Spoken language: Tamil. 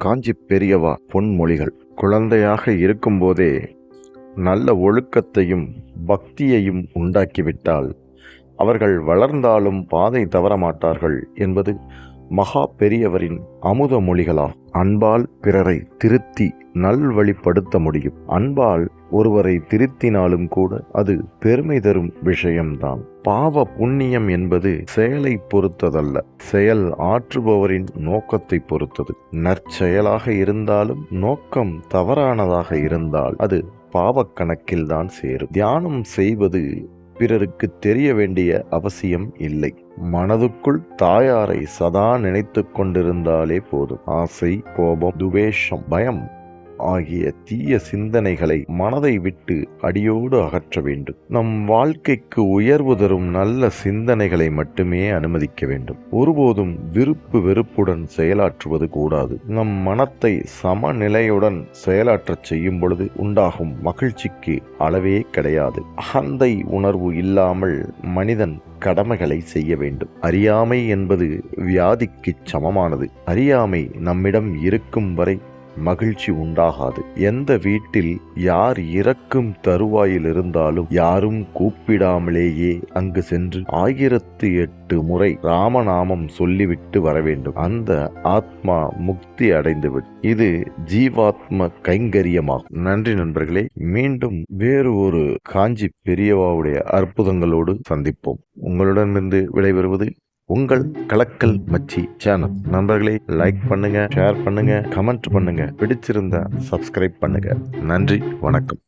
காஞ்சி பெரியவா பொன்மொழிகள். குழந்தையாக இருக்கும்போதே நல்ல ஒழுக்கத்தையும் பக்தியையும் உண்டாக்கிவிட்டால் அவர்கள் வளர்ந்தாலும் பாதை தவறமாட்டார்கள் என்பது மகா பெரியவரின் அமுத மொழிகளாகும். அன்பால் பிறரை திருத்தி நல்வழிப்படுத்த முடியும். அன்பால் ஒருவரை திருத்தினாலும் கூட அது பெருமை தரும் விஷயம்தான். பாவ புண்ணியம் என்பது செயலை பொறுத்ததல்ல, செயல் ஆற்றுபவரின் நோக்கத்தை பொறுத்தது. நற்செயலாக இருந்தாலும் நோக்கம் தவறானதாக இருந்தால் அது பாவக் கணக்கில்தான் சேரும். தியானம் செய்வது பிறருக்கு தெரிய வேண்டிய அவசியம் இல்லை. மனதுக்குள் தாயாரை சதா நினைத்து கொண்டிருந்தாலே போதும். ஆசை, கோபம், துவேஷம், பயம் ஆகிய தீய சிந்தனைகளை மனதை விட்டு அடியோடு அகற்ற வேண்டும். நம் வாழ்க்கைக்கு உயர்வு தரும் நல்ல சிந்தனைகளை மட்டுமே அனுமதிக்க வேண்டும். ஒருபோதும் விருப்பு வெறுப்புடன் செயலாற்றுவது கூடாது. நம் மனத்தை சமநிலையுடன் செயலாற்றச் செய்யும் பொழுது உண்டாகும் மகிழ்ச்சிக்கு அளவே கிடையாது. அகந்தை உணர்வு இல்லாமல் மனிதன் கடமைகளை செய்ய வேண்டும். அறியாமை என்பது வியாதிக்கு சமமானது. அறியாமை நம்மிடம் இருக்கும் வரை மகிழ்ச்சி உண்டாகாது. எந்த வீட்டில் யார் இறக்கும் தருவாயில் இருந்தாலும் யாரும் கூப்பிடாமலேயே அங்கு சென்று 1008 முறை ராமநாமம் சொல்லிவிட்டு வர வேண்டும். அந்த ஆத்மா முக்தி அடைந்துவிடும். இது ஜீவாத்ம கைங்கரியமாகும். நன்றி நண்பர்களே. மீண்டும் வேறு ஒரு காஞ்சி பெரியவாவுடைய அற்புதங்களோடு சந்திப்போம். உங்களிடமிருந்து விடைபெறுவது உங்கள் கலக்கல் மச்சி சேனல். நண்பர்களே, லைக் பண்ணுங்க, ஷேர் பண்ணுங்க, கமெண்ட் பண்ணுங்க. பிடிச்சிருந்தா சப்ஸ்கிரைப் பண்ணுங்க. நன்றி, வணக்கம்.